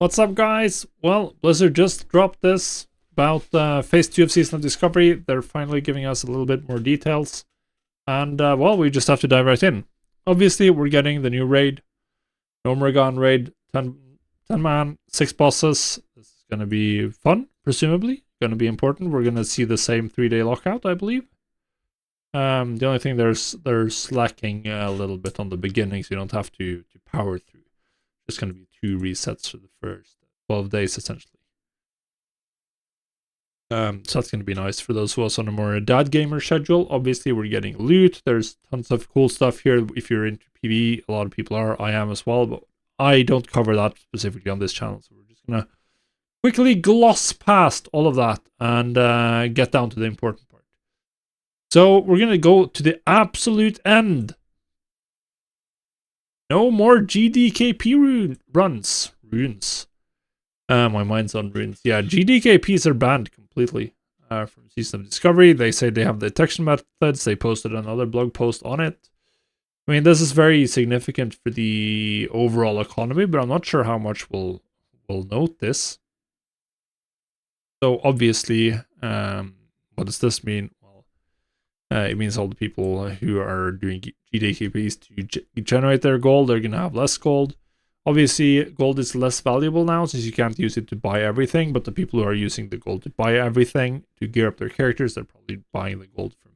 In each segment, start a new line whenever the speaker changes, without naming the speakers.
What's up, guys? Well, Blizzard just dropped this about Phase 2 of Season of Discovery. They're finally giving us a little bit more details. And, well, we just have to dive right in. Obviously, we're getting the new raid. Nomragon raid, 10 man, 6 bosses. This is going to be fun, presumably. Going to be important. We're going to see the same 3-day lockout, I believe. The only thing they're slacking a little bit on the beginning, so you don't have to power through. Just going to be 2 resets for the first 12 days, essentially. So that's going to be nice for those who are on a more dad gamer schedule. Obviously, we're getting loot. There's tons of cool stuff here. If you're into PvE, a lot of people are. I am as well, but I don't cover that specifically on this channel. So we're just going to quickly gloss past all of that and get down to the important part. So we're going to go to the absolute end. No more GDKP runes. My mind's on runes. Yeah, GDKPs are banned completely from Season of Discovery. They say they have the detection methods. They posted another blog post on it. I mean, this is very significant for the overall economy, but I'm not sure how much we'll note this. So obviously, what does this mean? Well, it means all the people who are doing GDKPs to generate their gold, they're going to have less gold. Obviously, gold is less valuable now since you can't use it to buy everything, but the people who are using the gold to buy everything, to gear up their characters, they're probably buying the gold from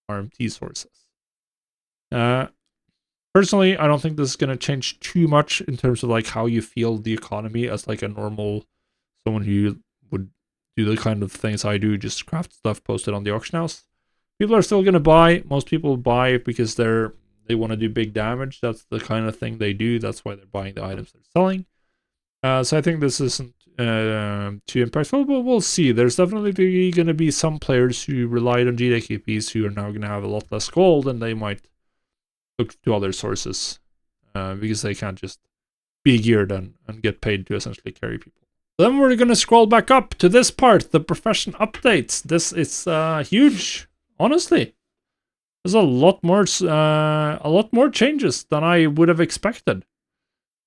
RMT sources. Personally, I don't think this is going to change too much in terms of like how you feel the economy as like a normal someone who would do the kind of things I do, just craft stuff, post it on the auction house. People are still going to buy. Most people buy because they want to do big damage. That's the kind of thing they do. That's why they're buying the items they're selling. So I think this isn't too impactful, but we'll see. There's definitely going to be some players who relied on GKDPs who are now going to have a lot less gold, and they might look to other sources because they can't just be geared and get paid to essentially carry people. Then we're going to scroll back up to this part, the profession updates. This is huge, honestly. There's a lot more changes than I would have expected.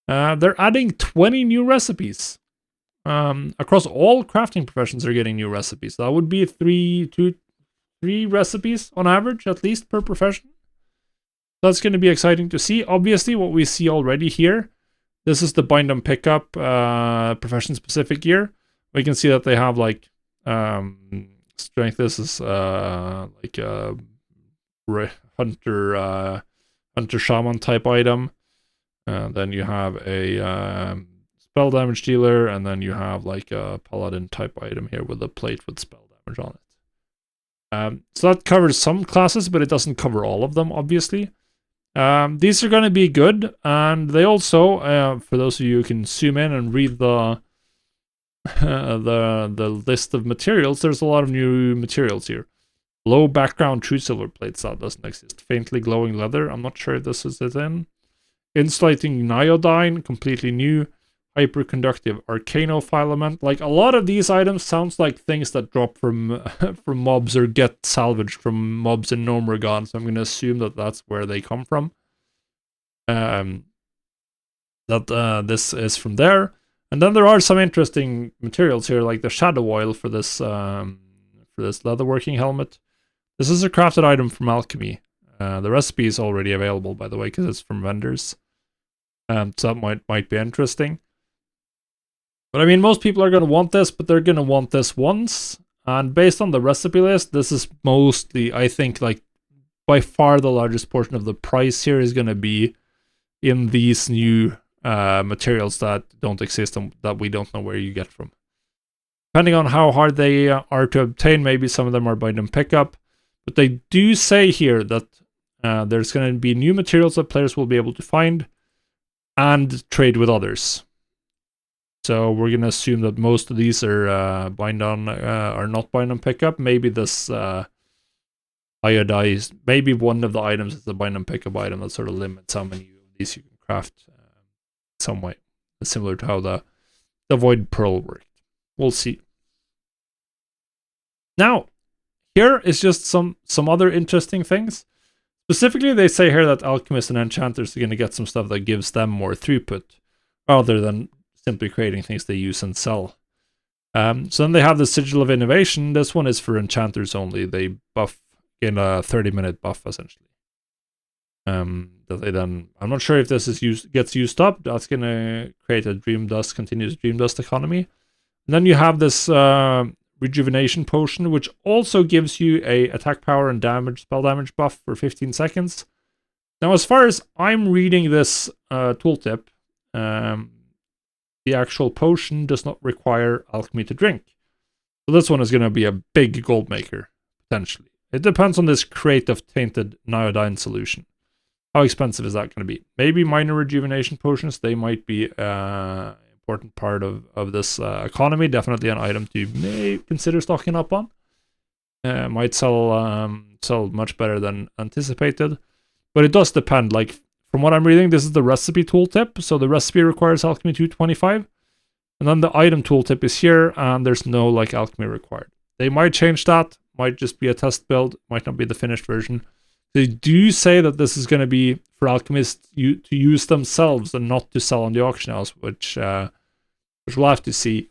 They're adding 20 new recipes. Across all crafting professions, they're getting new recipes. That would be three recipes on average, at least per profession. That's going to be exciting to see. Obviously, what we see already here, this is the bind and pickup profession specific gear. We can see that they have like strength. This is like a hunter shaman type item. Then you have a spell damage dealer, and then you have like a paladin type item here with a plate with spell damage on it. So that covers some classes, but it doesn't cover all of them, obviously. These are going to be good, and they also, for those of you who can zoom in and read the list of materials, there's a lot of new materials here. Low background true silver plates, that doesn't exist. Faintly glowing leather, I'm not sure if this is it in. Insulating niodine, completely new. Hyperconductive arcanofilament. Like, a lot of these items sounds like things that drop from mobs or get salvaged from mobs in Nomragon, so I'm going to assume that that's where they come from. This is from there. And then there are some interesting materials here, like the shadow oil for this leatherworking helmet. This is a crafted item from alchemy. The recipe is already available, by the way, because it's from vendors. So that might be interesting. But I mean, most people are going to want this, but they're going to want this once. And based on the recipe list, this is mostly, I think, like, by far the largest portion of the price here is going to be in these new materials that don't exist and that we don't know where you get from. Depending on how hard they are to obtain, maybe some of them are bind and pickup. But they do say here that there's going to be new materials that players will be able to find and trade with others. So we're going to assume that most of these are are not bind and pickup. Maybe this iodized, maybe one of the items is a bind and pickup item that sort of limits how many of these you can craft some way. Similar to how the Void Pearl worked. We'll see. Now, here is just some other interesting things. Specifically, they say here that alchemists and enchanters are going to get some stuff that gives them more throughput, rather than simply creating things they use and sell. So then they have the Sigil of Innovation. This one is for enchanters only. They buff in a 30-minute buff essentially. That they then, I'm not sure if this is gets used up. That's gonna create a continuous Dream Dust economy. And then you have this Rejuvenation Potion, which also gives you a attack power and spell damage buff for 15 seconds. Now, as far as I'm reading this tooltip, the actual potion does not require alchemy to drink. So this one is going to be a big gold maker, potentially. It depends on this crate of tainted Niodine solution. How expensive is that going to be? Maybe minor rejuvenation potions, they might be an important part of this economy. Definitely an item to consider stocking up on. Might sell much better than anticipated. But it does depend. Like, from what I'm reading, this is the recipe tooltip. So the recipe requires alchemy 225. And then the item tooltip is here, and there's no like alchemy required. They might change that. Might just be a test build. Might not be the finished version. They do say that this is going to be for alchemists to use themselves and not to sell on the auction house, which we'll have to see.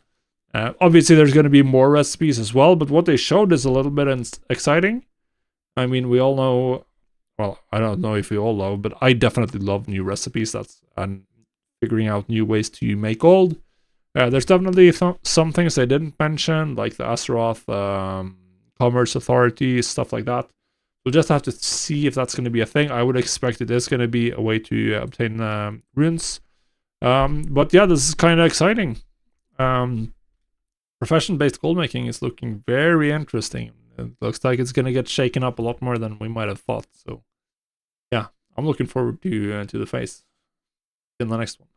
Obviously, there's going to be more recipes as well, but what they showed is a little bit exciting. I mean, we all know, well, I don't know if we all know, but I definitely love new recipes. And figuring out new ways to make gold. There's definitely some things they didn't mention, like the Azeroth Commerce Authority, stuff like that. We'll just have to see if that's going to be a thing. I would expect it is going to be a way to obtain runes. But yeah, this is kind of exciting. Profession-based gold making is looking very interesting. It looks like it's going to get shaken up a lot more than we might have thought. So yeah, I'm looking forward to the phase in the next one.